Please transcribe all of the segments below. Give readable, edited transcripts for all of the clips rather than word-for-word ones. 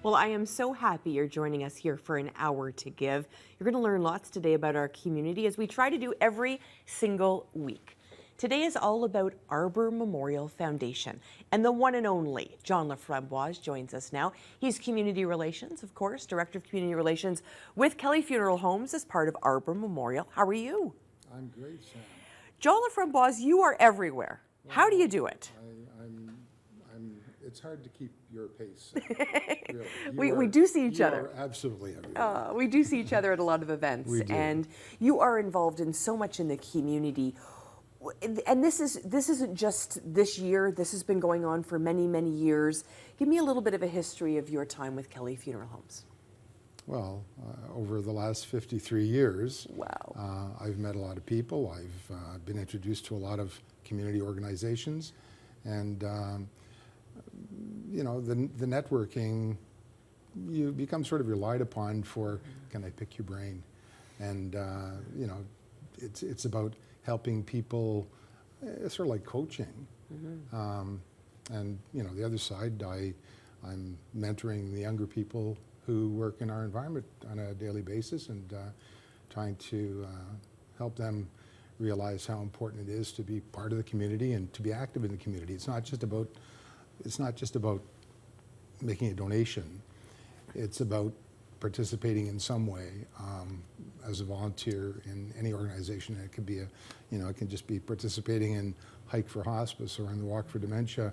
Well, I am so happy you're joining us here for an hour to give. You're going to learn lots today about our community as we try to do every single week. Today is all about Arbor Memorial Foundation, and the one and only John Laframboise joins us now. He's Community Relations, of course, Director of Community Relations with Kelly Funeral Homes as part of Arbor Memorial. How are you? I'm great, Sam. John Laframboise, you are everywhere. How do you do it? It's hard to keep your pace. Really. We do see each other. You are absolutely everywhere. We do see each other at a lot of events. We do. And you are involved in so much in the community. And this isn't just this year. This has been going on for many, many years. Give me a little bit of a history of your time with Kelly Funeral Homes. Well, over the last 53 years, wow. I've met a lot of people. I've been introduced to a lot of community organizations, and you know, the networking, you become sort of relied upon for, can I pick your brain? And you know, it's about helping people, it's sort of like coaching. And you know, the other side, I'm mentoring the younger people who work in our environment on a daily basis, and trying to help them realize how important it is to be part of the community and to be active in the community. It's not just about making a donation. It's about participating in some way as a volunteer in any organization. It could be it can just be participating in Hike for Hospice or in the Walk for Dementia,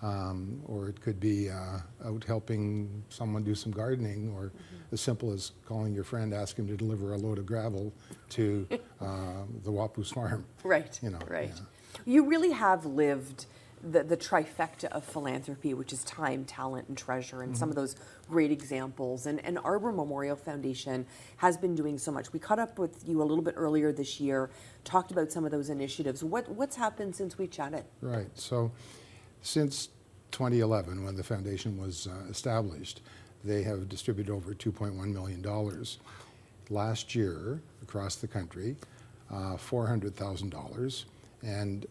or it could be out helping someone do some gardening, or as simple as calling your friend, ask him to deliver a load of gravel to the Wapoos farm. Right. You know, right. Yeah. You really have lived the trifecta of philanthropy, which is time, talent, and treasure, and some of those great examples. And Arbor Memorial Foundation has been doing so much. We caught up with you a little bit earlier this year, talked about some of those initiatives. What's happened since we chatted? Right. So since 2011, when the foundation was established, they have distributed over $2.1 million. Last year, across the country, $400,000, and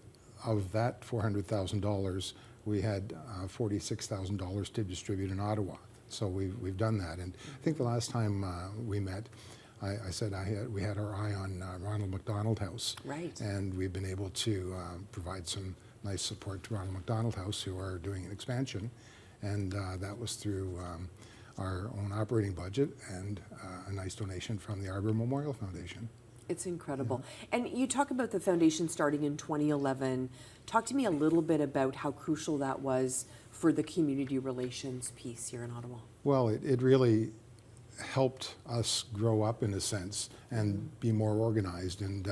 of that $400,000, we had $46,000 to distribute in Ottawa. So we've done that, and I think the last time we met, I said we had our eye on Ronald McDonald House, right? And we've been able to provide some nice support to Ronald McDonald House, who are doing an expansion, and that was through our own operating budget and a nice donation from the Arbor Memorial Foundation. It's incredible. Yeah. And you talk about the foundation starting in 2011. Talk to me a little bit about how crucial that was for the community relations piece here in Ottawa. Well, it really helped us grow up, in a sense, and be more organized, and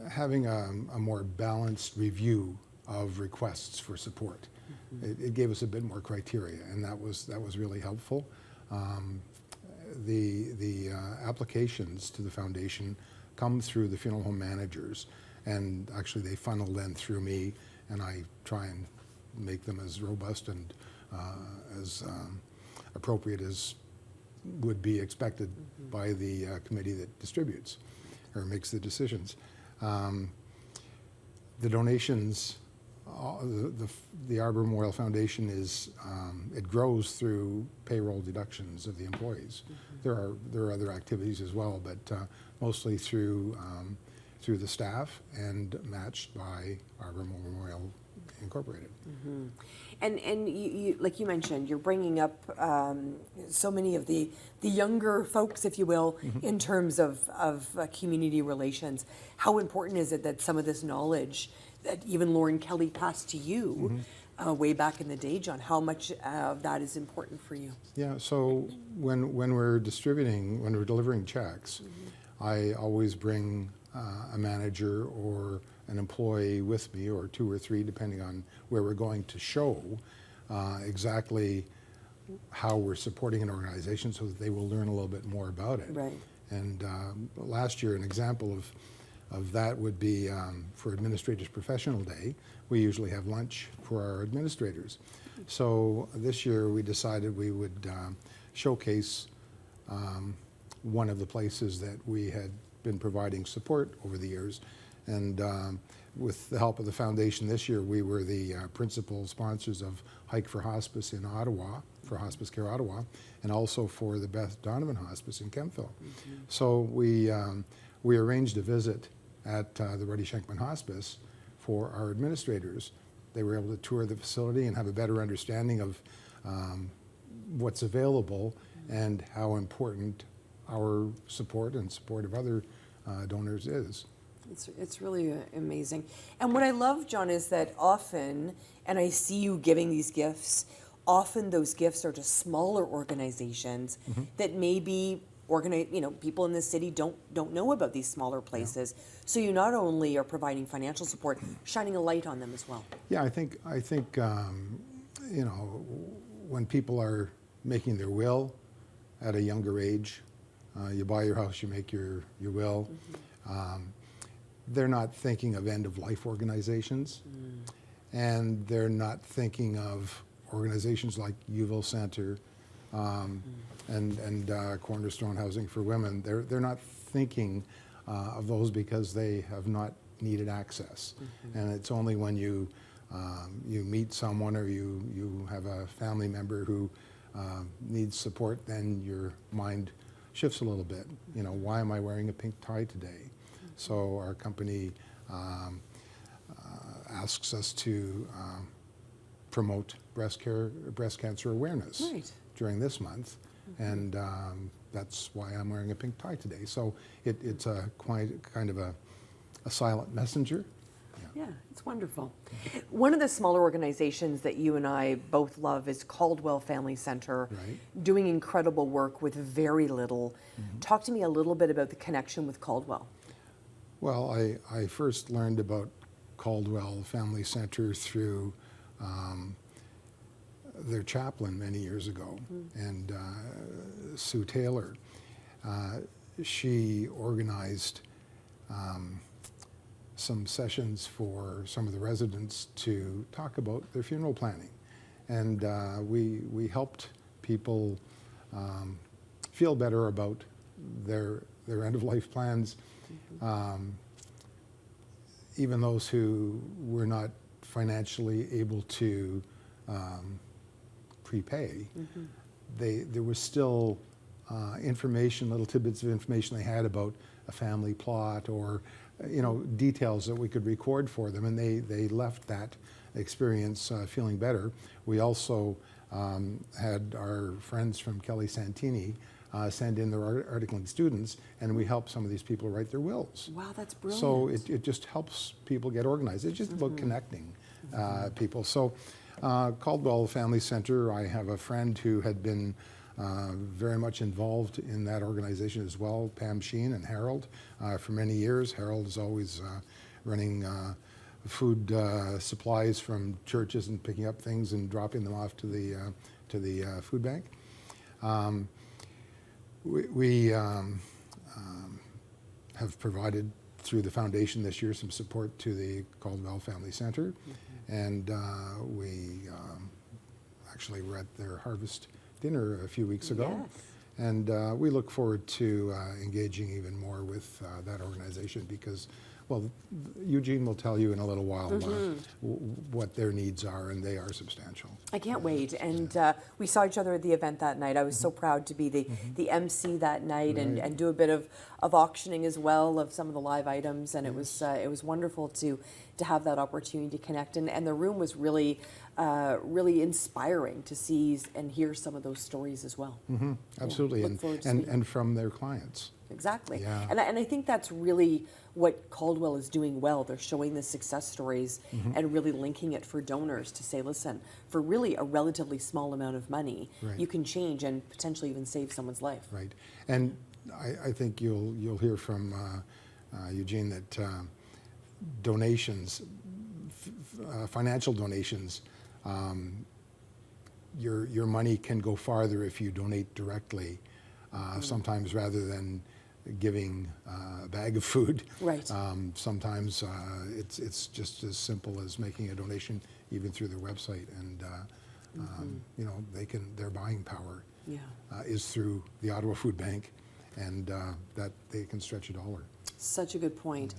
having a more balanced review of requests for support. It gave us a bit more criteria, and that was really helpful. The applications to the foundation come through the funeral home managers, and actually they funnel them through me, and I try and make them as robust and as appropriate as would be expected by the committee that distributes or makes the decisions. The donations, the Arbor Memorial Foundation it grows through payroll deductions of the employees. There are other activities as well, but mostly through the staff and matched by Arbor Memorial Incorporated. And you, like you mentioned, you're bringing up so many of the younger folks, if you will, in terms of community relations. How important is it that some of this knowledge that even Lauren Kelly passed to you way back in the day, John? How much of that is important for you? Yeah, so when we're delivering checks, I always bring a manager or an employee with me, or two or three, depending on where we're going, to show exactly how we're supporting an organization, so that they will learn a little bit more about it. Right. And last year, an example of that would be for Administrators Professional Day, we usually have lunch for our administrators. So this year we decided we would showcase one of the places that we had been providing support over the years, and with the help of the foundation this year, we were the principal sponsors of Hike for Hospice in Ottawa, for Hospice Care Ottawa, and also for the Beth Donovan Hospice in Kemptville. So we arranged a visit at the Ruddy Schenkman Hospice for our administrators. They were able to tour the facility and have a better understanding of what's available and how important our support and support of other donors is. It's really amazing. And what I love, John, is that often, and I see you giving these gifts, often those gifts are to smaller organizations that maybe people in the city don't know about these smaller places. Yeah. So you not only are providing financial support, shining a light on them as well. Yeah, I think when people are making their will at a younger age, you buy your house, you make your will. They're not thinking of end-of-life organizations, and they're not thinking of organizations like Uville Center and Cornerstone Housing for Women. They're not thinking of those because they have not needed access. And it's only when you meet someone or you have a family member who needs support, then your mind shifts a little bit. Why am I wearing a pink tie today? So our company asks us to promote breast cancer awareness during this month, and that's why I'm wearing a pink tie today. So it's a kind of a silent messenger. Yeah, it's wonderful. One of the smaller organizations that you and I both love is Caldwell Family Center, doing incredible work with very little. Talk to me a little bit about the connection with Caldwell. Well, I first learned about Caldwell Family Center through their chaplain many years ago, and Sue Taylor. She organized some sessions for some of the residents to talk about their funeral planning, and we helped people feel better about their end-of-life plans. Even those who were not financially able to prepay, there was still information, little tidbits of information they had about a family plot or details that we could record for them, and they left that experience feeling better. We also had our friends from Kelly Santini send in their articling students, and we help some of these people write their wills. Wow, that's brilliant. So it just helps people get organized. It's just about connecting people. So Caldwell Family Center, I have a friend who had been very much involved in that organization as well, Pam Sheen and Harold, for many years. Harold is always running food supplies from churches and picking up things and dropping them off to the food bank. We have provided through the foundation this year some support to the Caldwell Family Center, and we actually were at their harvest dinner a few weeks ago, and we look forward to engaging even more with that organization because, well, Eugene will tell you in a little while what their needs are, and they are substantial. I can't wait. And we saw each other at the event that night. I was so proud to be the MC that night and do a bit of auctioning as well of some of the live items. And it was wonderful to have that opportunity to connect. And the room was really inspiring to see and hear some of those stories as well. Absolutely, and from their clients. Exactly. Yeah. And I think that's really what Caldwell is doing well. They're showing the success stories and really linking it for donors to say, listen, for really a relatively small amount of money, you can change and potentially even save someone's life. Right. And I think you'll hear from Eugene that donations, financial donations, your money can go farther if you donate directly, sometimes rather than giving a bag of food. Right. Sometimes it's just as simple as making a donation even through their website, and their buying power is through the Ottawa Food Bank, and that they can stretch a dollar. Such a good point.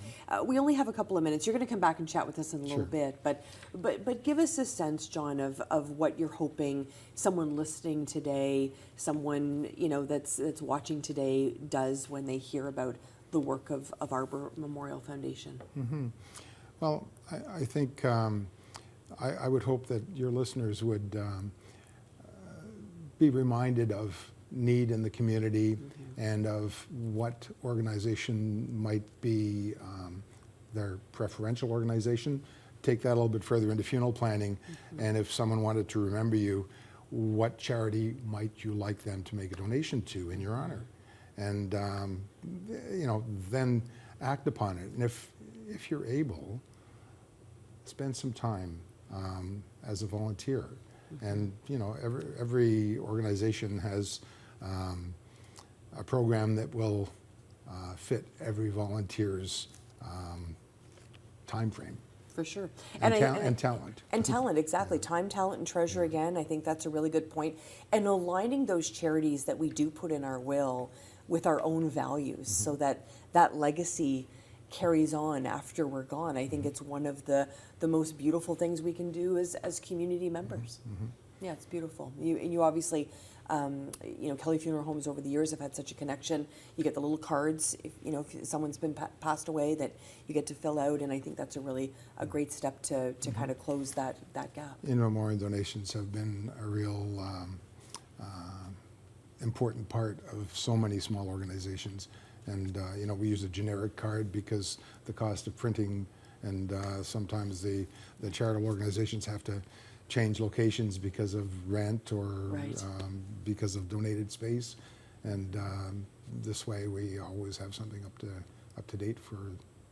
We only have a couple of minutes. You're going to come back and chat with us in a little bit, but give us a sense, John, of what you're hoping someone listening today, someone that's watching today, does when they hear about the work of Arbor Memorial Foundation. Mm-hmm. Well, I think I would hope that your listeners would be reminded of need in the community and of what organization might be their preferential organization. Take that a little bit further into funeral planning, and if someone wanted to remember you, what charity might you like them to make a donation to in your honor? And then act upon it. And if you're able, spend some time as a volunteer. And every organization has a program that will fit every volunteer's time frame. For sure. And talent. And talent, exactly. Time, talent, and treasure again. I think that's a really good point. And aligning those charities that we do put in our will with our own values so that that legacy carries on after we're gone. I think it's one of the most beautiful things we can do as community members. Yeah, it's beautiful. You obviously, Kelly Funeral Homes over the years have had such a connection. You get the little cards, if someone's been passed away, that you get to fill out, and I think that's a great step to kind of close that gap. In-memoriam donations have been a real important part of so many small organizations. And we use a generic card because the cost of printing, and sometimes the charitable organizations have to change locations because of rent or because of donated space. And this way we always have something up to date for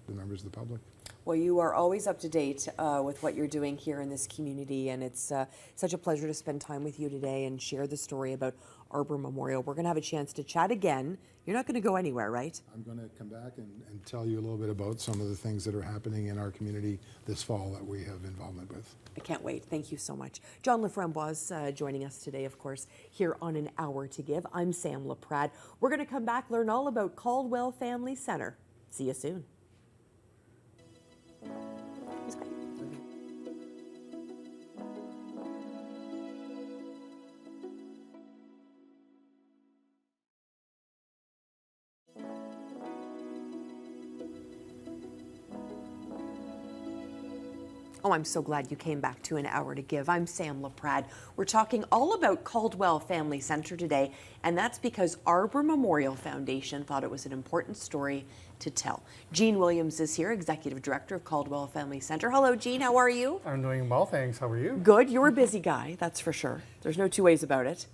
the members of the public. Well, you are always up to date with what you're doing here in this community, and it's such a pleasure to spend time with you today and share the story about Arbor Memorial. We're going to have a chance to chat again. You're not going to go anywhere, right? I'm going to come back and tell you a little bit about some of the things that are happening in our community this fall that we have involvement with. I can't wait. Thank you so much. John Laframboise joining us today, of course, here on An Hour to Give. I'm Sam Laprade. We're going to come back, learn all about Caldwell Family Centre. See you soon. Oh, I'm so glad you came back to An Hour to Give. I'm Sam Laprade. We're talking all about Caldwell Family Centre today, and that's because Arbor Memorial Foundation thought it was an important story to tell. Jean Williams is here, Executive Director of Caldwell Family Centre. Hello, Jean. How are you? I'm doing well, thanks. How are you? Good. You're a busy guy, that's for sure. There's no two ways about it.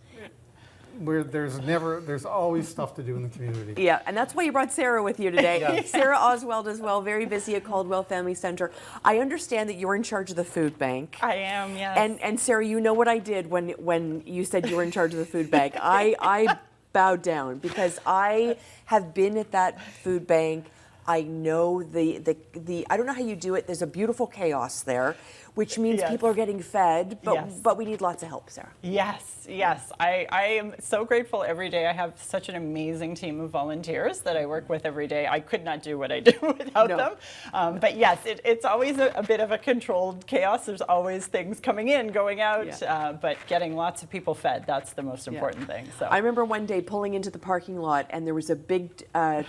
There's always stuff to do in the community. Yeah, and that's why you brought Sarah with you today. Yes. Sarah Oswald as well, very busy at Caldwell Family Centre. I understand that you're in charge of the food bank. I am, yes. And Sarah, you know what I did when you said you were in charge of the food bank. I bowed down because I have been at that food bank. I know the I don't know how you do it. There's a beautiful chaos there, which means Yes. people are getting fed, Yes. but we need lots of help, Sarah. Yes, yes. I am so grateful every day. I have such an amazing team of volunteers that I work with every day. I could not do what I do without No. them. But yes, it's always a bit of a controlled chaos. There's always things coming in, going out, but getting lots of people fed, that's the most important thing. So I remember one day pulling into the parking lot and there was a big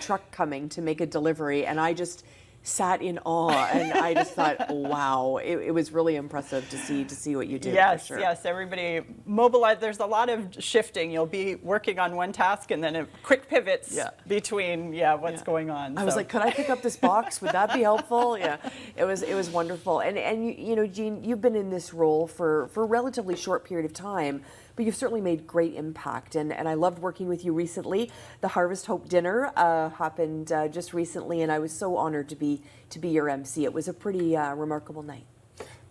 truck coming to make a delivery, and I just sat in awe, and I just thought, wow, it was really impressive to see what you do. Yes, for sure. yes, everybody mobilized. There's a lot of shifting. You'll be working on one task and then quick pivots between what's going on. I was like, could I pick up this box? Would that be helpful? Yeah, it was wonderful. And you know, Jean, you've been in this role for a relatively short period of time, but you've certainly made great impact. And I loved working with you recently. The Harvest Hope Dinner happened just recently, and I was so honored to be your MC. It was a pretty remarkable night.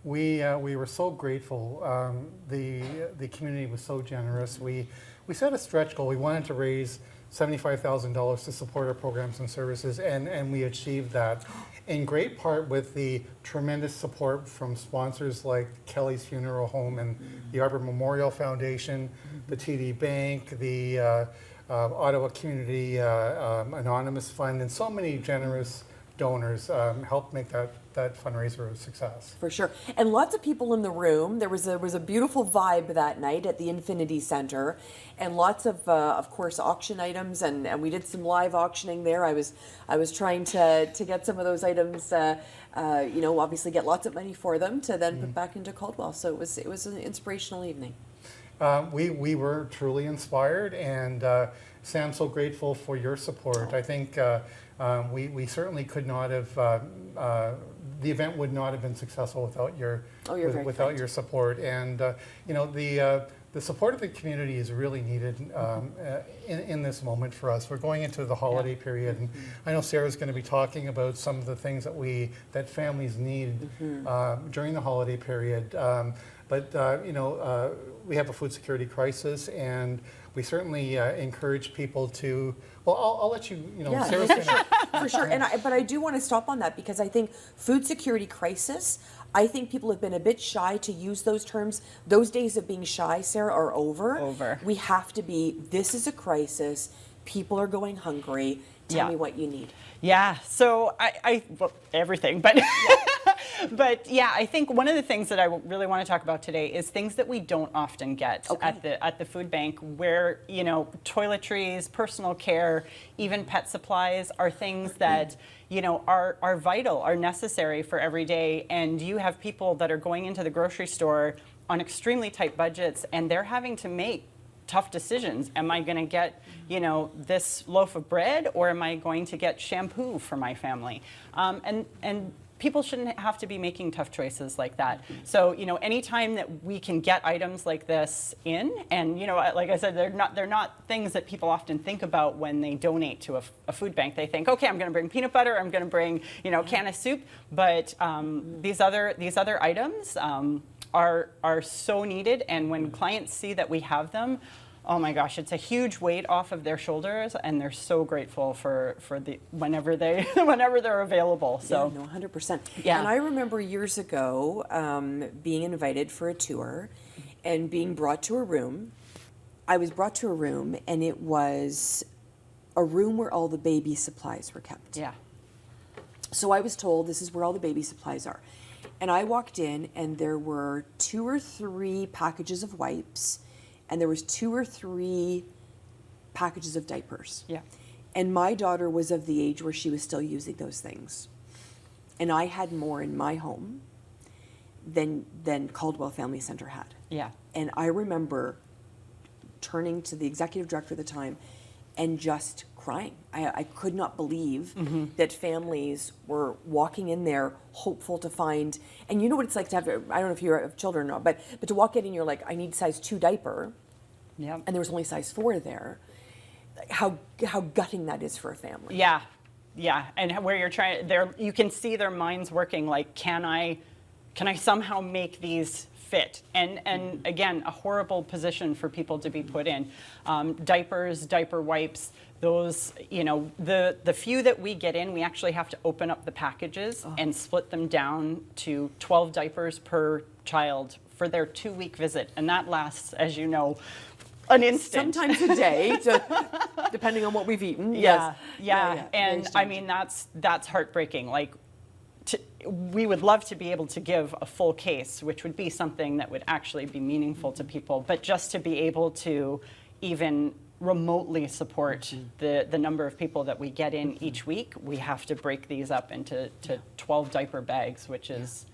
We were so grateful. The community was so generous. We set a stretch goal. We wanted to raise $75,000 to support our programs and services, and we achieved that in great part with the tremendous support from sponsors like Kelly's Funeral Home and the Arbor Memorial Foundation, the TD Bank, the Ottawa Community Anonymous Fund, and so many generous donors helped make that fundraiser a success. For sure. And lots of people in the room. There was a beautiful vibe that night at the Infinity Center, and lots of course, auction items, and we did some live auctioning there. I was trying to get some of those items, obviously get lots of money for them to then put back into Caldwell. So it was an inspirational evening. We were truly inspired, and Sam, so grateful for your support. I think we certainly could not have. The event would not have been successful without your support, and the support of the community is really needed in this moment for us. We're going into the holiday period, and I know Sarah's going to be talking about some of the things that families need during the holiday period. We have a food security crisis, and we certainly encourage people to. Well, I'll let you. Sarah's going to. For sure, but I do want to stop on that, because I think food security crisis. I think people have been a bit shy to use those terms. Those days of being shy, Sarah, are over. Over. We have to be. This is a crisis. People are going hungry. Tell me what you need. Yeah. So well, everything, but. But yeah, I think one of the things that I really want to talk about today is things that we don't often get at the food bank, where toiletries, personal care, even pet supplies are things that are vital, are necessary for every day. And you have people that are going into the grocery store on extremely tight budgets, and they're having to make tough decisions. Am I going to get this loaf of bread, or am I going to get shampoo for my family? And people shouldn't have to be making tough choices like that. So, anytime that we can get items like this in, and like I said, they're not things that people often think about when they donate to a food bank. They think, okay, I'm going to bring peanut butter, I'm going to bring a can of soup, but these other items are so needed, and when clients see that we have them, oh my gosh, it's a huge weight off of their shoulders, and they're so grateful for the whenever they're available. So yeah, no, 100%. Yeah. And I remember years ago being invited for a tour and being brought to a room. I was brought to a room, and it was a room where all the baby supplies were kept. Yeah. So I was told this is where all the baby supplies are. And I walked in, and there were 2 or 3 packages of wipes, and there was 2 or 3 packages of diapers. Yeah. And my daughter was of the age where she was still using those things. And I had more in my home than Caldwell Family Center had. Yeah. And I remember turning to the executive director at the time and just crying. I could not believe that families were walking in there hopeful to find, and you know what it's like to have, I don't know if you have children or not, but to walk in and you're like, I need size 2 diaper, Yeah. and there was only size 4 there. How gutting that is for a family. Yeah. Yeah. And where you're trying, you can see their minds working, like, can I somehow make these fit? And again, a horrible position for people to be put in. Diapers, diaper wipes, those, the few that we get in, we actually have to open up the packages and split them down to 12 diapers per child for their 2-week visit. And that lasts, as you know, an instant. Sometimes a day, depending on what we've eaten. Yeah. Yes. And I mean, that's heartbreaking. Like, we would love to be able to give a full case, which would be something that would actually be meaningful to people, but just to be able to even remotely support the number of people that we get in each week, we have to break these up into 12 diaper bags, which is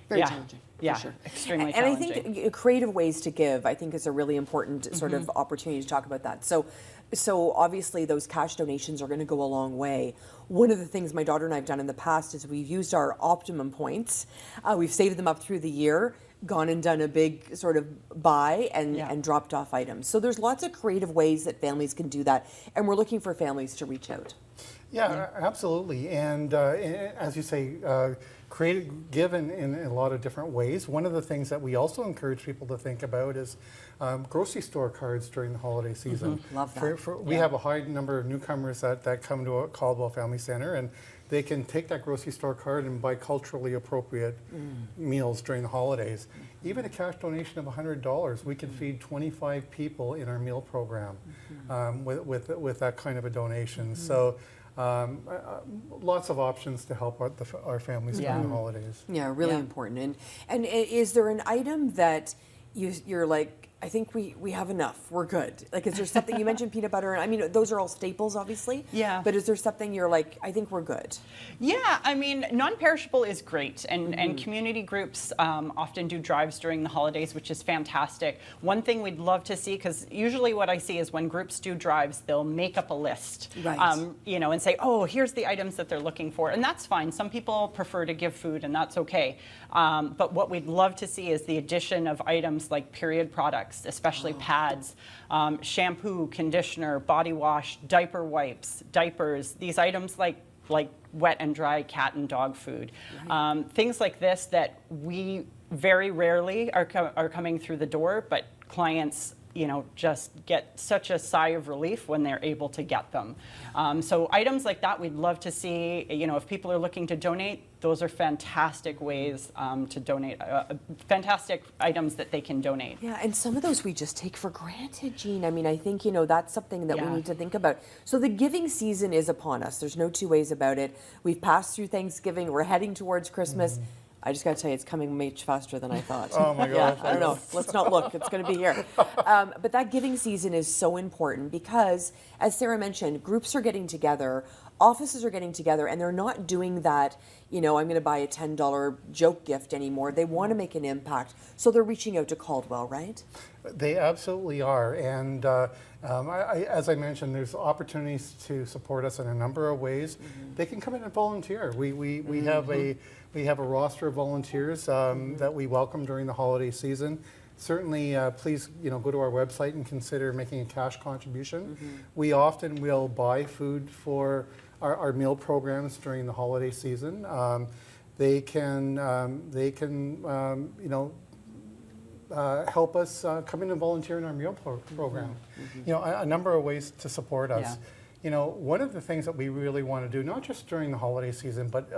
very challenging. Yeah, for sure. Extremely and challenging. I think creative ways to give, I think, is a really important sort of opportunity to talk about that. So obviously those cash donations are going to go a long way. One of the things my daughter and I have done in the past is we've used our optimum points. We've saved them up through the year, gone and done a big sort of buy and dropped off items. So there's lots of creative ways that families can do that, and we're looking for families to reach out. Yeah, absolutely. And as you say, give in a lot of different ways. One of the things that we also encourage people to think about is grocery store cards during the holiday season. Love that. We have a high number of newcomers that come to a Caldwell Family Center, and they can take that grocery store card and buy culturally appropriate meals during the holidays. Even a cash donation of $100, we can feed 25 people in our meal program with that kind of a donation. So lots of options to help our families during the holidays. Yeah, really important. And is there an item that you're like, I think we have enough, we're good? Like, is there something, you mentioned peanut butter, I mean, those are all staples, obviously. Yeah. But is there something you're like, I think we're good? Yeah, I mean, non-perishable is great, and community groups often do drives during the holidays, which is fantastic. One thing we'd love to see, because usually what I see is when groups do drives, they'll make up a list, Right. you know, and say, oh, here's the items that they're looking for, and that's fine. Some people prefer to give food, and that's okay. But what we'd love to see is the addition of items like period products, especially pads, shampoo, conditioner, body wash, diaper wipes, diapers, these items like wet and dry cat and dog food. Things like this that we very rarely are coming through the door, but clients, you know, just get such a sigh of relief when they're able to get them. So items like that we'd love to see. You know, if people are looking to donate, those are fantastic ways to donate, fantastic items that they can donate. Yeah, and some of those we just take for granted, Jean. I mean, I think, you know, that's something that we need to think about. So the giving season is upon us. There's no two ways about it. We've passed through Thanksgiving. We're heading towards Christmas. I just got to tell you, it's coming much faster than I thought. Oh my gosh. Yeah, I don't know. Let's not look. It's going to be here. But that giving season is so important because, as Sarah mentioned, groups are getting together, offices are getting together, and they're not doing that, you know, I'm going to buy a $10 joke gift anymore. They want to make an impact. So they're reaching out to Caldwell, right? They absolutely are. And as I mentioned, there's opportunities to support us in a number of ways. They can come in and volunteer. We have a roster of volunteers that we welcome during the holiday season. Certainly, please, you know, go to our website and consider making a cash contribution. We often will buy food for our meal programs during the holiday season. They can you know, help us come in and volunteer in our meal program. You know, a number of ways to support us. Yeah. You know, one of the things that we really want to do, not just during the holiday season, but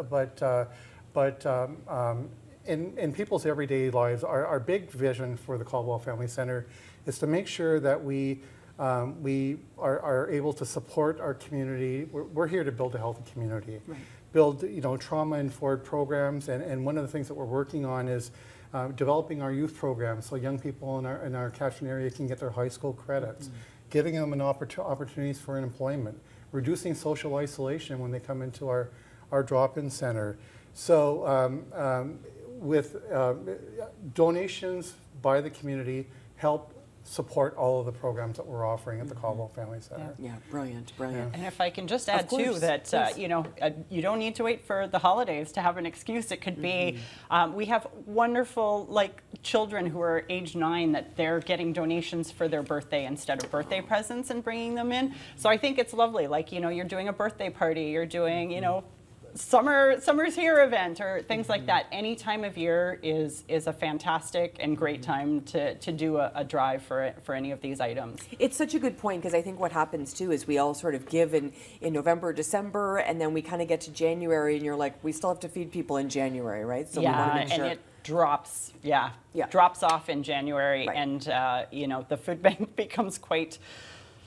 in people's everyday lives, our big vision for the Caldwell Family Centre is to make sure that we are able to support our community. We're here to build a healthy community, build, you know, trauma-informed programs, and one of the things that we're working on is developing our youth programs so young people in our catchment area can get their high school credits, giving them an opportunities for employment, reducing social isolation when they come into our drop-in center. So with donations by the community help support all of the programs that we're offering at the Caldwell Family Centre. Yeah, brilliant, brilliant. And if I can just add too course, that you know, you don't need to wait for the holidays to have an excuse. It could be we have wonderful like children who are age 9 that they're getting donations for their birthday instead of birthday presents and bringing them in. So I think it's lovely. Like, you know, you're doing a birthday party, you're doing, you know, summer's here event or things like that. Any time of year is a fantastic and great time to do a drive for any of these items. It's such a good point because I think what happens too is we all sort of give in November, December, and then we kind of get to January and you're like, we still have to feed people in January, right? So we want to make sure. And it drops, drops off in January, and you know, the food bank becomes quite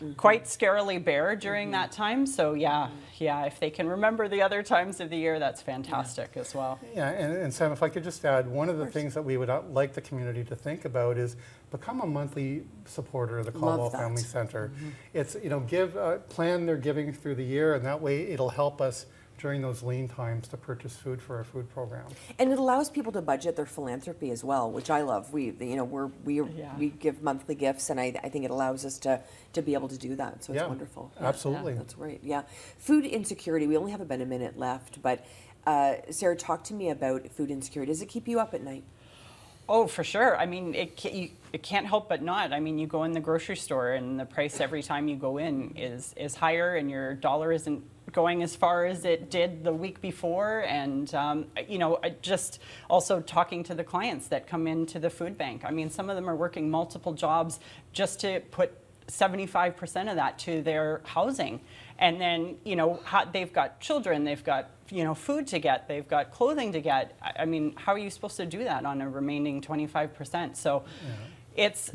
scarily bare during that time. So if they can remember the other times of the year, that's fantastic as well. Yeah, and Sam, if I could just add, one of the things that we would like the community to think about is become a monthly supporter of the Caldwell Family Centre. It's, you know, plan their giving through the year, and that way it'll help us during those lean times to purchase food for our food program. And it allows people to budget their philanthropy as well, which I love. We give monthly gifts, and I think it allows us to be able to do that. So it's wonderful. Absolutely. That's great. Yeah. Food insecurity. We only have about a minute left, but Sarah, talk to me about food insecurity. Does it keep you up at night? Oh, for sure. I mean, it can't help but not. I mean, you go in the grocery store and the price every time you go in is higher, and your dollar isn't going as far as it did the week before. And, you know, just also talking to the clients that come into the food bank. I mean, some of them are working multiple jobs just to put 75% of that to their housing. And then, they've got children, they've got, food to get, they've got clothing to get. I mean, how are you supposed to do that on a remaining 25%? So it's,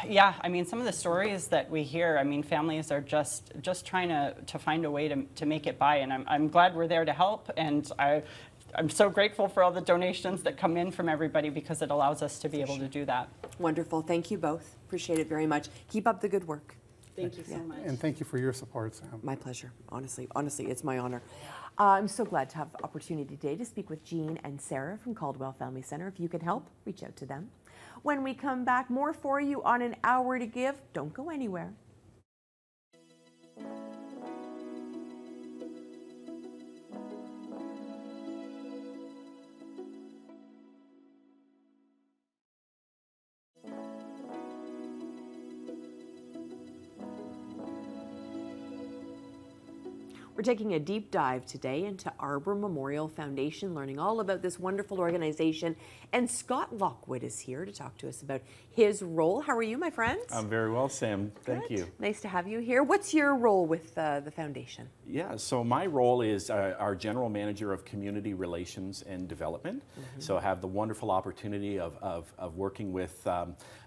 I mean, some of the stories that we hear, I mean, families are just trying to find a way to make it by. And I'm glad we're there to help. And I'm so grateful for all the donations that come in from everybody, because it allows us to be able to do that. Wonderful. Thank you both. Appreciate it very much. Keep up the good work. Thank you so much. And thank you for your support, Sam. My pleasure. Honestly, it's my honor. I'm so glad to have the opportunity today to speak with Jean and Sarah from Caldwell Family Center. If you can help, reach out to them. When we come back, more for you on An Hour to Give. Don't go anywhere. We're taking a deep dive today into Arbor Memorial Foundation, learning all about this wonderful organization. And Scott Lockwood is here to talk to us about his role. How are you, my friend? I'm very well, Sam. Thank you. Nice to have you here. What's your role with the foundation? Yeah, so my role is our General Manager of Community Relations and Development. So I have the wonderful opportunity of working with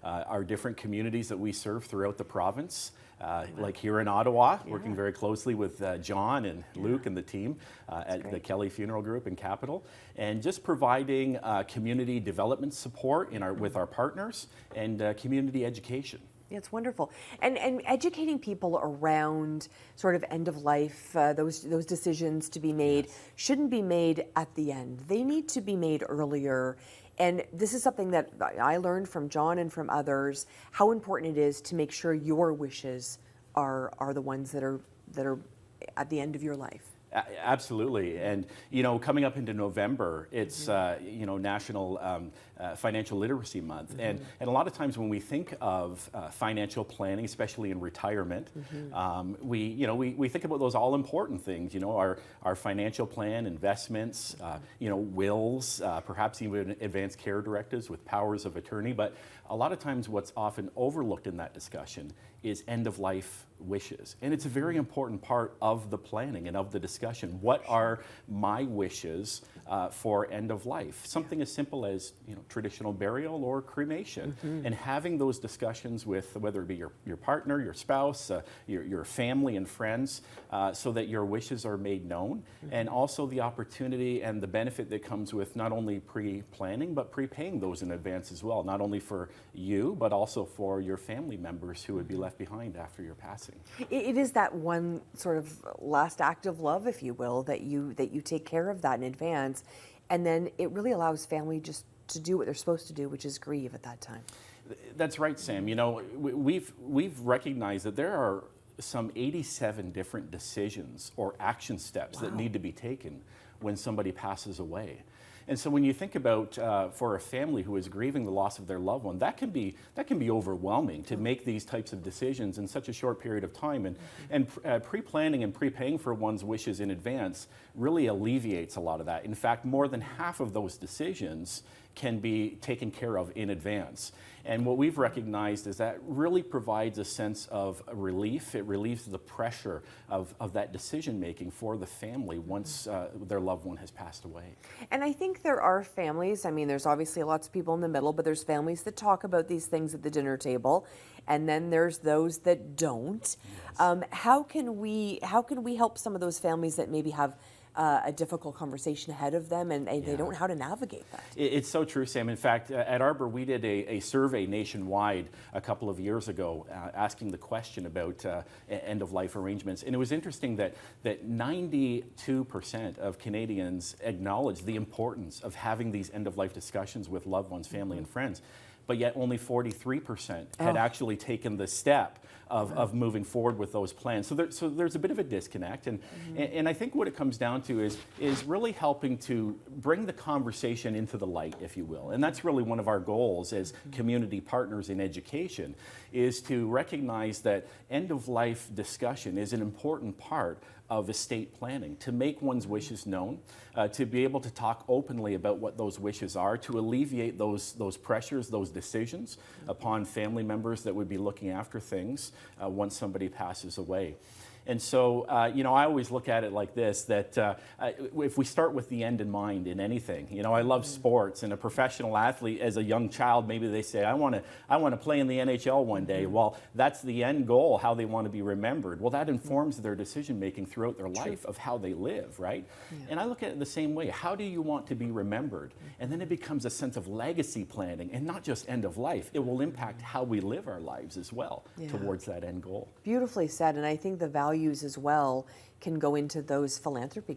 our different communities that we serve throughout the province. Like here in Ottawa, working very closely with John and Luke and the team at the Kelly Funeral Group in Capital, and just providing community development support with our partners and community education. Yeah, it's wonderful. And educating people around sort of end of life, those decisions to be made shouldn't be made at the end. They need to be made earlier. And this is something that I learned from John and from others, how important it is to make sure your wishes are the ones that are at the end of your life. Absolutely, and coming up into November, it's National Financial Literacy Month, and a lot of times when we think of financial planning, especially in retirement, we think about those all important things. Our financial plan, investments, wills, perhaps even advanced care directives with powers of attorney. But a lot of times, what's often overlooked in that discussion is end of life wishes, and it's a very important part of the planning and of the discussion. What are my wishes for end of life? Something as simple as traditional burial or cremation, and having those discussions with whether it be your partner, your spouse, your family and friends, so that your wishes are made known, and also the opportunity and the benefit that comes with not only pre-planning but prepaying those in advance as well, not only for you but also for your family members who would be left behind after your passing. It is that one sort of last act of love, if you will, that you take care of that in advance, and then it really allows family just to do what they're supposed to do, which is grieve at that time. That's right, Sam. We've recognized that there are some 87 different decisions or action steps that need to be taken when somebody passes away. And so when you think about for a family who is grieving the loss of their loved one, that can be overwhelming to make these types of decisions in such a short period of time. And pre-planning and prepaying for one's wishes in advance really alleviates a lot of that. In fact, more than half of those decisions can be taken care of in advance. And what we've recognized is that really provides a sense of relief. It relieves the pressure of that decision making for the family once their loved one has passed away. And I think there are families, I mean, there's obviously lots of people in the middle, but there's families that talk about these things at the dinner table, and then there's those that don't. Yes. How can we help some of those families that maybe have a difficult conversation ahead of them, and they don't know how to navigate that? It's so true, Sam. In fact, at Arbor, we did a survey nationwide a couple of years ago asking the question about end-of-life arrangements. And it was interesting that 92% of Canadians acknowledged the importance of having these end-of-life discussions with loved ones, family, and friends. But yet only 43% had actually taken the step of moving forward with those plans. So there's a bit of a disconnect, and I think what it comes down to is really helping to bring the conversation into the light, if you will. And that's really one of our goals as community partners in education, is to recognize that end-of-life discussion is an important part of estate planning, to make one's wishes known, to be able to talk openly about what those wishes are, to alleviate those pressures, those decisions upon family members that would be looking after things once somebody passes away. And so, I always look at it like this, that if we start with the end in mind in anything, I love sports, and a professional athlete as a young child, maybe they say, I want to play in the NHL one day. Well, that's the end goal, how they want to be remembered. Well, that informs their decision making throughout their life of how they live, right? Yeah. And I look at it the same way. How do you want to be remembered? And then it becomes a sense of legacy planning, and not just end of life. It will impact how we live our lives as well towards that end goal. Beautifully said, and I think the values as well can go into those philanthropic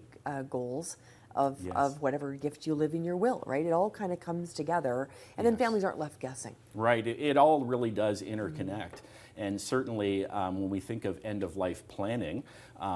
goals of whatever gift you live in your will, right? It all kind of comes together, and then families aren't left guessing. Right, it all really does interconnect. And certainly when we think of end-of-life planning,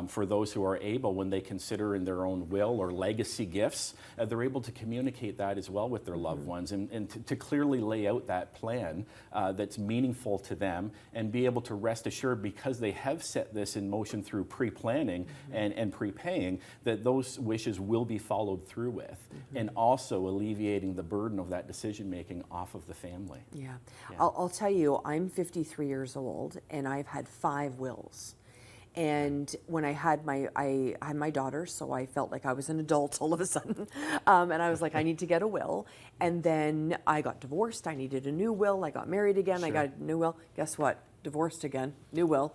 for those who are able, when they consider in their own will or legacy gifts, they're able to communicate that as well with their loved ones, and to clearly lay out that plan that's meaningful to them, and be able to rest assured, because they have set this in motion through pre-planning and prepaying, that those wishes will be followed through with, and also alleviating the burden of that decision-making off of the family. Yeah. I'll tell you, I'm 53 years old, and I've had 5 wills. And when I had my daughter, so I felt like I was an adult all of a sudden. And I was like, I need to get a will. And then I got divorced. I needed a new will. I got married again. I got a new will. Guess what? Divorced again. New will.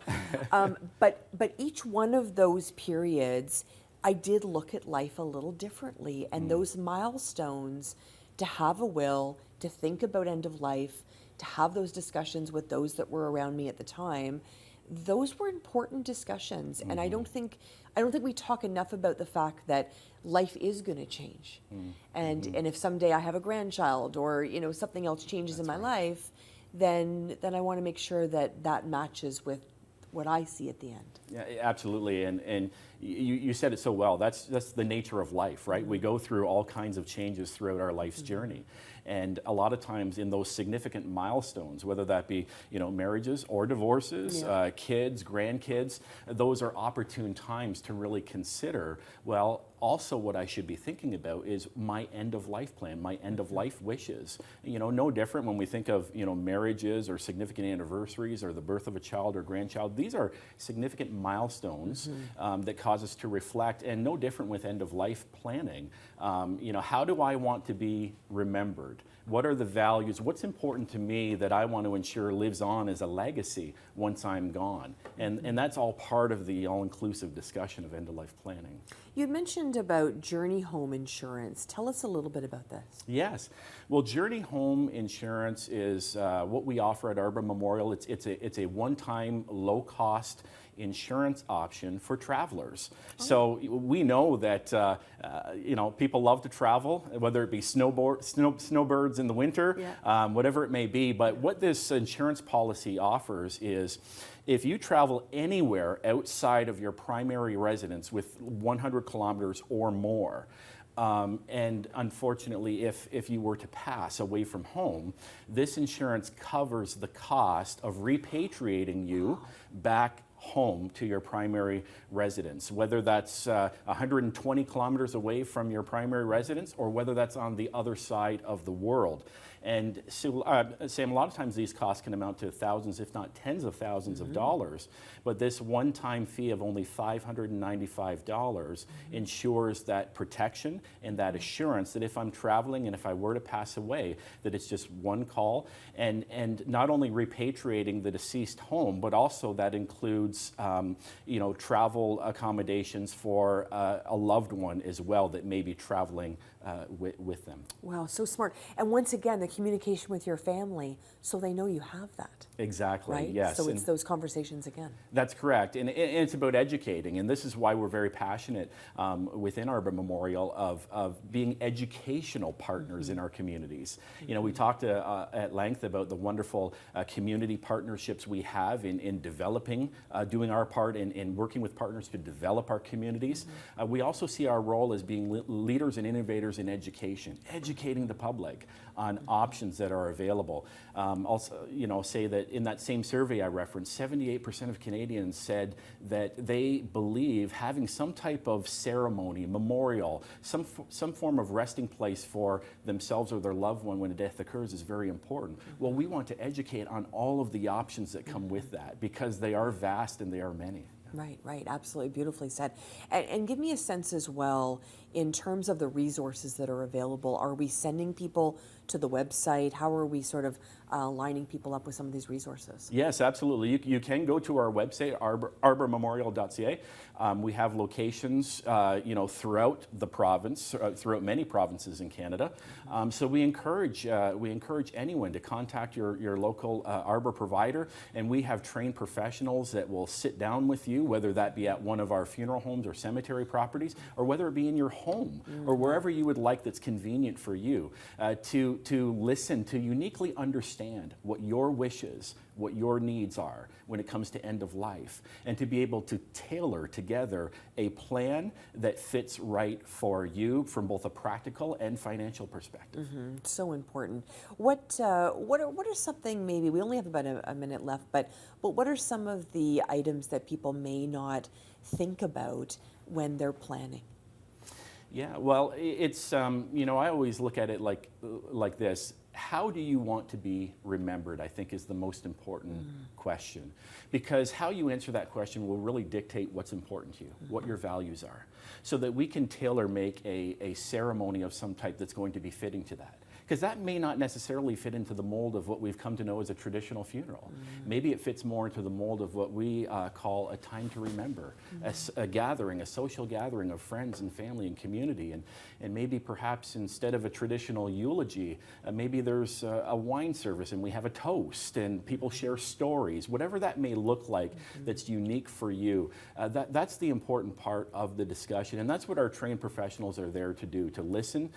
But each one of those periods, I did look at life a little differently. And those milestones, to have a will, to think about end of life, to have those discussions with those that were around me at the time, those were important discussions. And I don't think we talk enough about the fact that life is going to change. And if someday I have a grandchild, or something else changes in my life, then I want to make sure that matches with what I see at the end. Yeah, absolutely, and you said it so well. That's the nature of life, right? We go through all kinds of changes throughout our life's journey, and a lot of times in those significant milestones, whether that be marriages or divorces, kids, grandkids, those are opportune times to really consider, well, also what I should be thinking about is my end of life plan, my end of life wishes. No different when we think of marriages or significant anniversaries or the birth of a child or grandchild. These are significant milestones that cause us to reflect, and no different with end of life planning. How do I want to be remembered? What are the values? What's important to me that I want to ensure lives on as a legacy once I'm gone? And that's all part of the all-inclusive discussion of end-of-life planning. You mentioned about Journey Home Insurance. Tell us a little bit about this. Yes. Well, Journey Home Insurance is what we offer at Arbor Memorial. It's a one-time, low-cost insurance option for travelers. So we know that people love to travel, whether it be snowbirds in the winter, whatever it may be. But what this insurance policy offers is, if you travel anywhere outside of your primary residence with 100 kilometers or more, and unfortunately, if you were to pass away from home, this insurance covers the cost of repatriating you back home to your primary residence, whether that's 120 kilometers away from your primary residence, or whether that's on the other side of the world. And so, Sam, a lot of times these costs can amount to thousands, if not tens of thousands of dollars. But this one-time fee of only $595 ensures that protection and that assurance that if I'm traveling and if I were to pass away, that it's just one call. And not only repatriating the deceased home, but also that includes travel accommodations for a loved one as well that may be traveling with them. Wow, so smart. And once again, the communication with your family, so they know you have that. Exactly, right? yes. So it's those conversations again. That's correct. And it's about educating. And this is why we're very passionate within Arbor Memorial of being educational partners in our communities. We talked at length about the wonderful community partnerships we have in developing, doing our part in working with partners to develop our communities. We also see our role as being leaders and innovators in education, educating the public on options that are available. Also, say that in that same survey I referenced, 78% of Canadians said that they believe having some type of ceremony, memorial, some form of resting place for themselves or their loved one when a death occurs is very important. Well, we want to educate on all of the options that come with that, because they are vast and they are many. Right, absolutely, beautifully said. And give me a sense as well, in terms of the resources that are available. Are we sending people to the website? How are we sort of lining people up with some of these resources? Yes, absolutely. You can go to our website, arbormemorial.ca. We have locations, throughout the province, throughout many provinces in Canada. So we encourage anyone to contact your local arbor provider, and we have trained professionals that will sit down with you, whether that be at one of our funeral homes or cemetery properties, or whether it be in your home or wherever you would like that's convenient for you, to listen, to uniquely understand what your wishes, what your needs are when it comes to end of life, and to be able to tailor together a plan that fits right for you from both a practical and financial perspective. So important. What are something, maybe we only have about a minute left, but what are some of the items that people may not think about when they're planning? Yeah, well, it's, I always look at it like this. How do you want to be remembered, I think, is the most important question. Because how you answer that question will really dictate what's important to you, what your values are, so that we can tailor-make a ceremony of some type that's going to be fitting to that. Because that may not necessarily fit into the mold of what we've come to know as a traditional funeral. Maybe it fits more into the mold of what we call a time to remember, a gathering, a social gathering of friends and family and community. And maybe perhaps instead of a traditional eulogy, maybe there's a wine service and we have a toast and people share stories, whatever that may look like that's unique for you. That's the important part of the discussion. And that's what our trained professionals are there to do, to listen,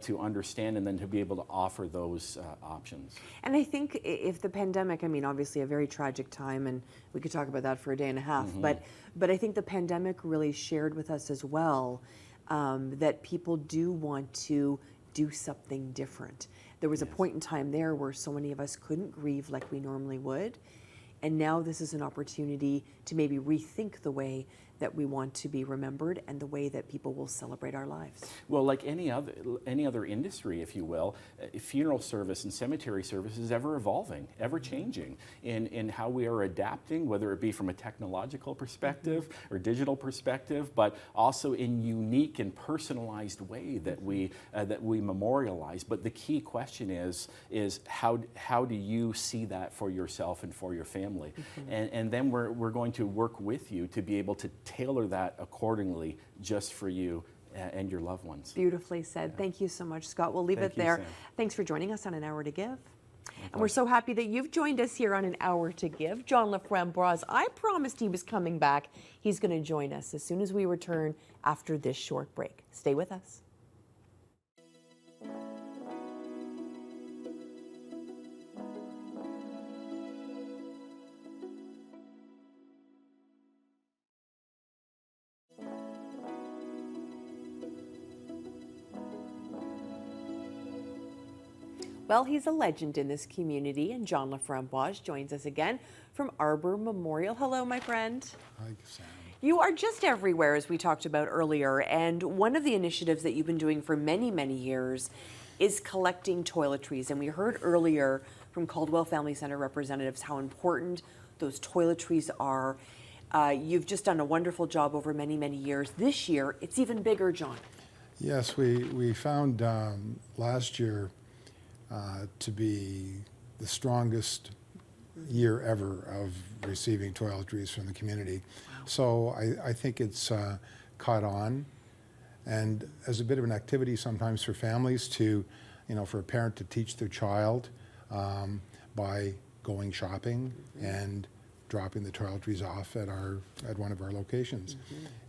to understand, and then to be able to offer those options. And I think if the pandemic, I mean, obviously a very tragic time, and we could talk about that for a day and a half, but I think the pandemic really shared with us as well that people do want to do something different. There was a point in time there where so many of us couldn't grieve like we normally would, and now this is an opportunity to maybe rethink the way that we want to be remembered and the way that people will celebrate our lives. Well, like any other industry, if you will, funeral service and cemetery service is ever evolving, ever changing in how we are adapting, whether it be from a technological perspective or digital perspective, but also in unique and personalized way that we memorialize. But the key question is how do you see that for yourself and for your family? And then we're going to work with you to be able to tailor that accordingly just for you and your loved ones. Beautifully said. Thank you so much, Scott. We'll leave Thank it you, there. Sam. Thanks for joining us on An Hour to Give. And we're so happy that you've joined us here on An Hour to Give. John Laprade, I promised he was coming back. He's going to join us as soon as we return after this short break. Stay with us. Well, he's a legend in this community, and John Laprade joins us again from Arbor Memorial. Hello, my friend. Hi, Sam. You are just everywhere, as we talked about earlier, and one of the initiatives that you've been doing for many, many years is collecting toiletries. And we heard earlier from Caldwell Family Centre representatives how important those toiletries are. You've just done a wonderful job over many, many years. This year, it's even bigger, John. Yes, we found last year to be the strongest year ever of receiving toiletries from the community. Wow. So I think it's caught on, and as a bit of an activity sometimes for families to, for a parent to teach their child by going shopping and dropping the toiletries off at one of our locations.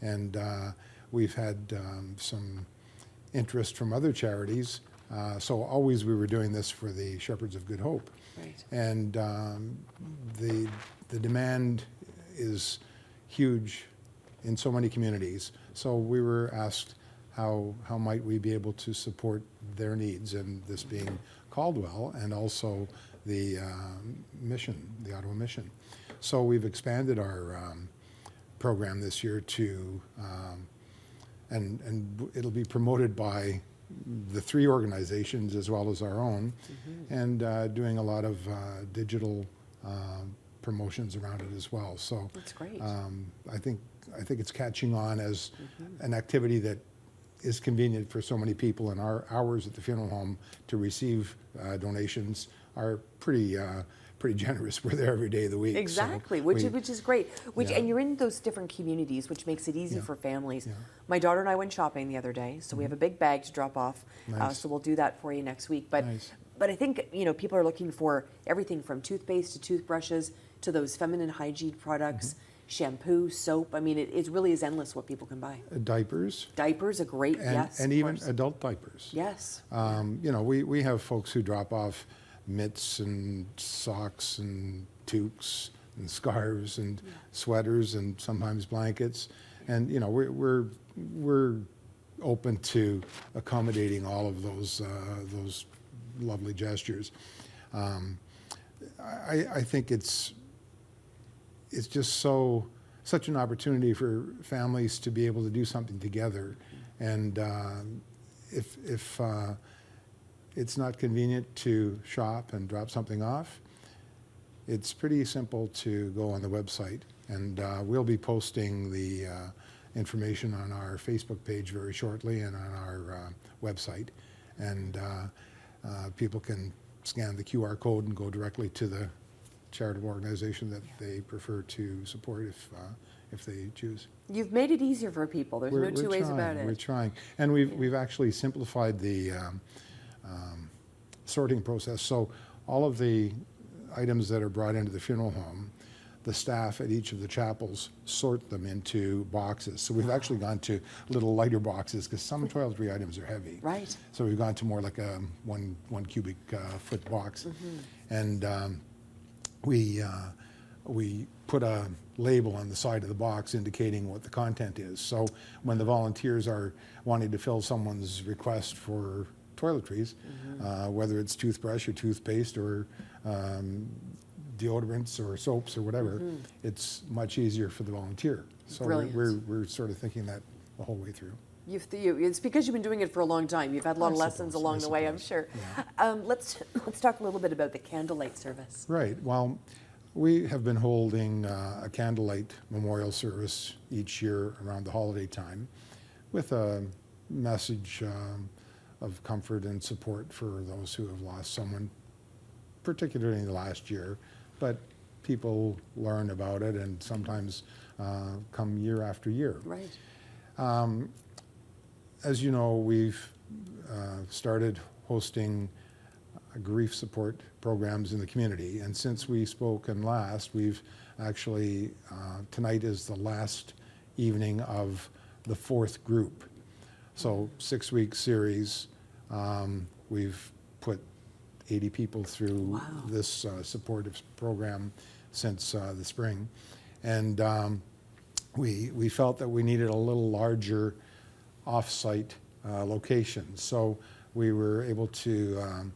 And we've had some interest from other charities. So always we were doing this for the Shepherds of Good Hope. Right. And the demand is huge in so many communities. So we were asked how might we be able to support their needs, and this being Caldwell and also the mission, the Ottawa mission. So we've expanded our program this year to, and it'll be promoted by the 3 organizations as well as our own, and doing a lot of digital promotions around it as well. So That's great. I think it's catching on as an activity that is convenient for so many people, and our hours at the funeral home to receive donations are pretty generous. We're there every day of the week. so Exactly, which is great. Yeah. And you're in those different communities, which makes it easy Yeah. for families. Yeah. My daughter and I went shopping the other day, so we have a big bag to drop off. Nice. So we'll do that for you next week. But Nice. but I think people are looking for everything from toothpaste to toothbrushes to those feminine hygiene products, shampoo, soap. I mean, it really is endless what people can buy. Diapers Diapers are great, and, yes. and of even course. adult diapers. Yes. We have folks who drop off mitts and socks and toques and scarves and sweaters and sometimes blankets, and we're open to accommodating all of those lovely gestures. I think it's just such an opportunity for families to be able to do something together, and if it's not convenient to shop and drop something off, it's pretty simple to go on the website, and we'll be posting the information on our Facebook page very shortly and on our website, and people can scan the QR code and go directly to the charitable organization that they prefer to support if they choose. You've made it easier for people. There's no two ways about it. We're trying, and we've actually simplified the sorting process. So all of the items that are brought into the funeral home, the staff at each of the chapels sort them into boxes. So we've actually gone to little lighter boxes because some toiletry items are heavy. Right. So we've gone to more like a one cubic foot box, and we put a label on the side of the box indicating what the content is. So when the volunteers are wanting to fill someone's request for toiletries, whether it's toothbrush or toothpaste or deodorants or soaps or whatever, it's much easier for the volunteer. So we're sort of thinking that the whole way through. It's because you've been doing it for a long time. You've had a lot of lessons along the way, I'm sure. Let's talk a little bit about the candlelight service. Right. Well, we have been holding a candlelight memorial service each year around the holiday time with a message of comfort and support for those who have lost someone, particularly in the last year. But people learn about it and sometimes come year after year. Right. As you know, we've started hosting grief support programs in the community, and since we spoke last, we've actually, tonight is the last evening of the 4th group. So 6-week series, we've put 80 people through this supportive program since the spring, and we felt that we needed a little larger off-site location. So we were able to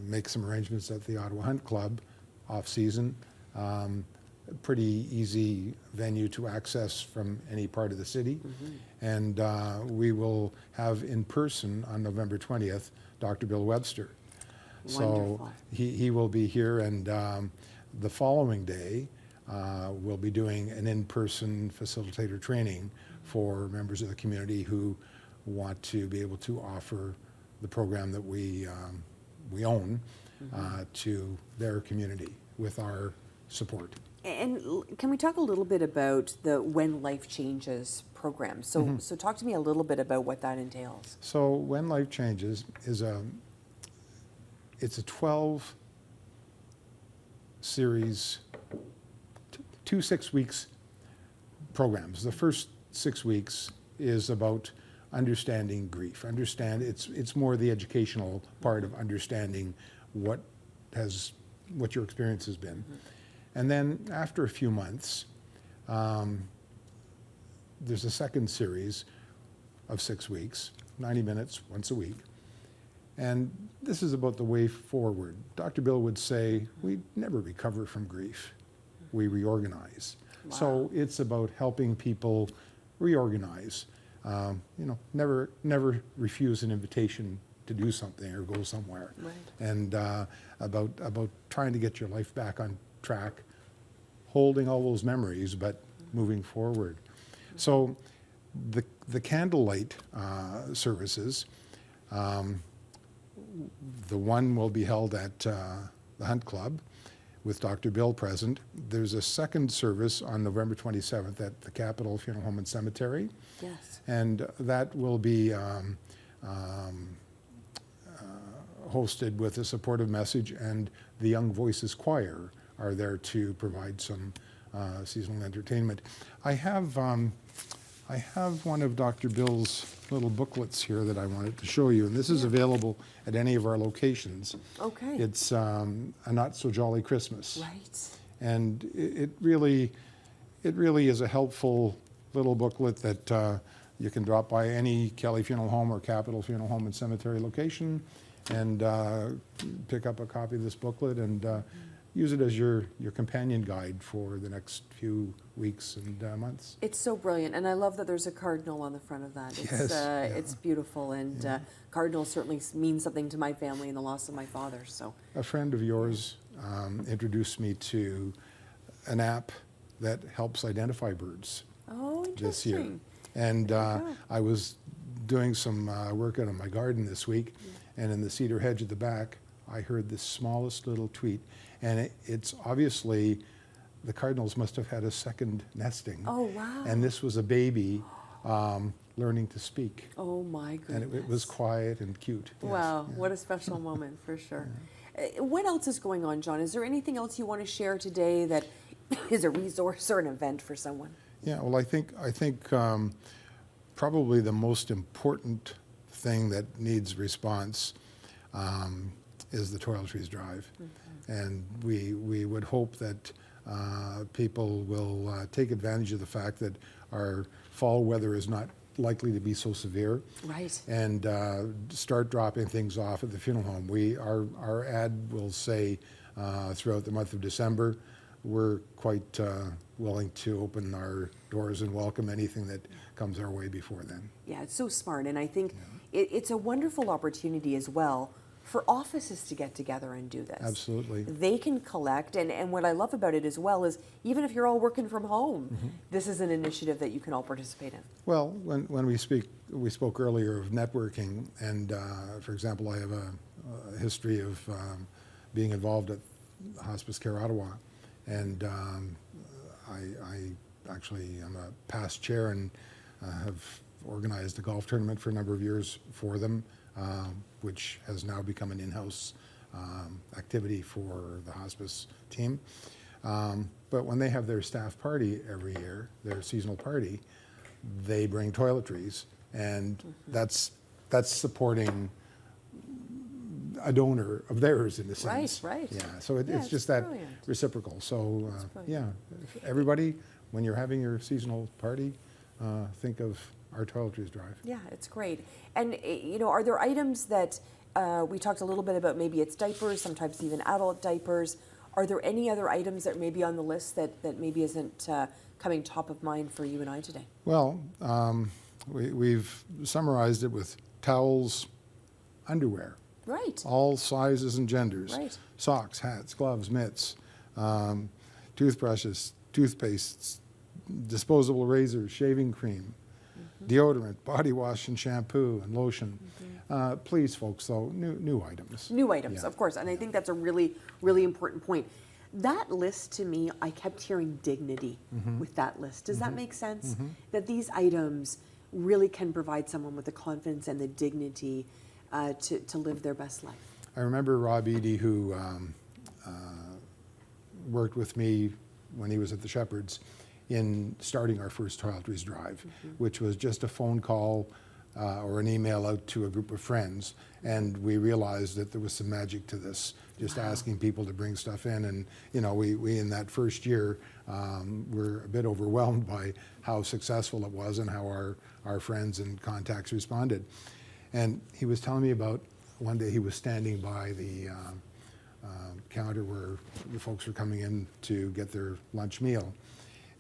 make some arrangements at the Ottawa Hunt Club off-season. Pretty easy venue to access from any part of the city. And we will have in person on November 20th, Dr. Bill Webster. Wonderful. So he will be here, and the following day we'll be doing an in-person facilitator training for members of the community who want to be able to offer the program that we own to their community with our support. And can we talk a little bit about the When Life Changes program? So talk to me a little bit about what that entails. So When Life Changes is it's a 12 series, 2 6 weeks programs. The first 6 weeks is about understanding grief. It's more the educational part of understanding what your experience has been. And then after a few months, there's a second series of 6 weeks, 90 minutes once a week. And this is about the way forward. Dr. Bill would say, we never recover from grief, we reorganize. Wow. So it's about helping people reorganize. Never refuse an invitation to do something or go somewhere. Right. And about trying to get your life back on track, holding all those memories, but moving forward. So the candlelight services, the one will be held at the Hunt Club with Dr. Bill present. There's a second service on November 27th at the Capitol Funeral Home and Cemetery. Yes. And that will be hosted with a supportive message, and the Young Voices Choir are there to provide some seasonal entertainment. I have one of Dr. Bill's little booklets here that I wanted to show you, and this is available at any of our locations. Okay. It's A Not So Jolly Christmas. Right. And it really is a helpful little booklet that you can drop by any Kelly Funeral Home or Capitol Funeral Home and Cemetery location and pick up a copy of this booklet and use it as your companion guide for the next few weeks and months. It's so brilliant, and I love that there's a cardinal on the front of that. It's, Yes, yeah. It's beautiful, and cardinals certainly mean something to my family in the loss of my father. So A friend of yours introduced me to an app that helps identify birds oh, this year. interesting. And There you go. I was doing some work out on my garden this week, and in the cedar hedge at the back, I heard the smallest little tweet. And it's obviously, the cardinals must have had a second nesting. Oh, wow. And this was a baby learning to speak. Oh my goodness. And it was quiet and cute. Yes, Wow, yeah. what a special moment for sure. What else is going on, John? Is there anything else you want to share today that is a resource or an event for someone? Yeah, well, I think probably the most important thing that needs response is the Toiletries Drive. And we would hope that people will take advantage of the fact that our fall weather is not likely to be so severe. Right. And start dropping things off at the funeral home. Our ad will say throughout the month of December, we're quite willing to open our doors and welcome anything that comes our way before then. Yeah, it's so smart, and I think it's a wonderful opportunity as well for offices to get together and do this. Absolutely. They can collect, and what I love about it as well is even if you're all working from home, this is an initiative that you can all participate in. Well, when we spoke earlier of networking, and for example, I have a history of being involved at Hospice Care Ottawa, and I actually am a past chair and have organized a golf tournament for a number of years for them, which has now become an in-house activity for the hospice team. But when they have their staff party every year, their seasonal party, they bring toiletries, and that's supporting a donor of theirs in a sense. Right. Yeah, so Yeah, it's just that brilliant. reciprocal. So brilliant. yeah, everybody, when you're having your seasonal party, think of our Toiletries Drive. Yeah, it's great. And are there items that we talked a little bit about? Maybe it's diapers, sometimes even adult diapers. Are there any other items that may be on the list that maybe isn't coming top of mind for you and I today? Well, we've summarized it with towels, underwear, Right. all sizes and genders, Right. socks, hats, gloves, mitts, toothbrushes, toothpastes, disposable razors, shaving cream, deodorant, body wash and shampoo and lotion. Please, folks, though, new items. New items, Yeah. of course. And I think that's a really, really important point. That list, to me, I kept hearing dignity with that list. Does that make sense? That these items really can provide someone with the confidence and the dignity to live their best life. I remember Rob Eady, who worked with me when he was at the Shepherds in starting our first Toiletries Drive, which was just a phone call or an email out to a group of friends, and we realized that there was some magic to this. just asking people to bring stuff in. And, you know, we in that first year, were a bit overwhelmed by how successful it was and how our friends and contacts responded. And he was telling me about one day he was standing by the counter where the folks were coming in to get their lunch meal.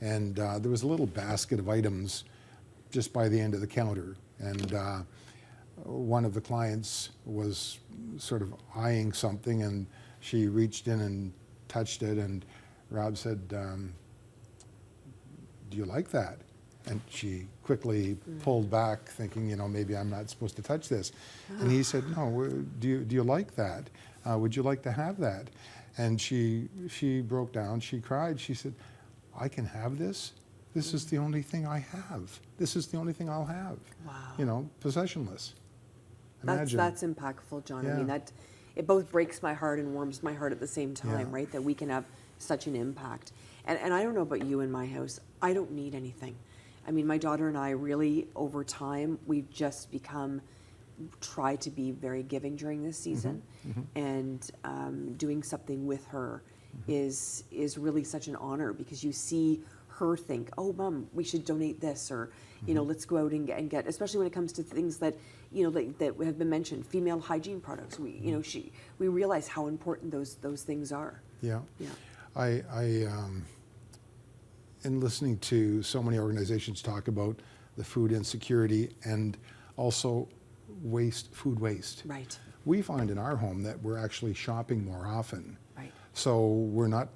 And there was a little basket of items just by the end of the counter. And one of the clients was sort of eyeing something, and she reached in and touched it, and Rob said, do you like that? And she quickly pulled back, thinking, you know, maybe I'm not supposed to touch this. And he said, no, do you like that? Would you like to have that? And she broke down, she cried, she said, I can have this? This is the only thing I have. This is the only thing I'll have. Wow. You know, possessionless. Imagine. That's impactful, John. I mean, Yeah. it both breaks my heart and warms my heart at the same time, Yeah. right? That we can have such an impact. And I don't know about you in my house, I don't need anything. I mean, my daughter and I really, over time, we've just try to be very giving during this season. And doing something with her is really such an honor, because you see her think, oh, Mom, we should donate this, or, you know, let's go out and get, especially when it comes to things that, you know, that have been mentioned, female hygiene products. We realize how important those things are. Yeah. Yeah. In listening to so many organizations talk about the food insecurity and also food waste. Right. We find in our home that we're actually shopping more often. Right. So we're not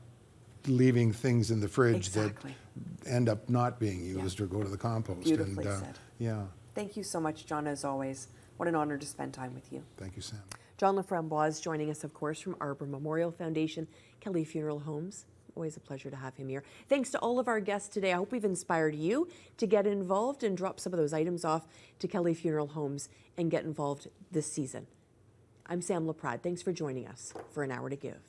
leaving things in the fridge Exactly. that end up not being used or go to the compost. Beautifully said. Yeah. Thank you so much, John, as always. What an honor to spend time with you. Thank you, Sam. John Laprade joining us, of course, from Arbor Memorial Foundation, Kelly Funeral Homes. Always a pleasure to have him here. Thanks to all of our guests today. I hope we've inspired you to get involved and drop some of those items off to Kelly Funeral Homes and get involved this season. I'm Sam Laprade. Thanks for joining us for An Hour to Give.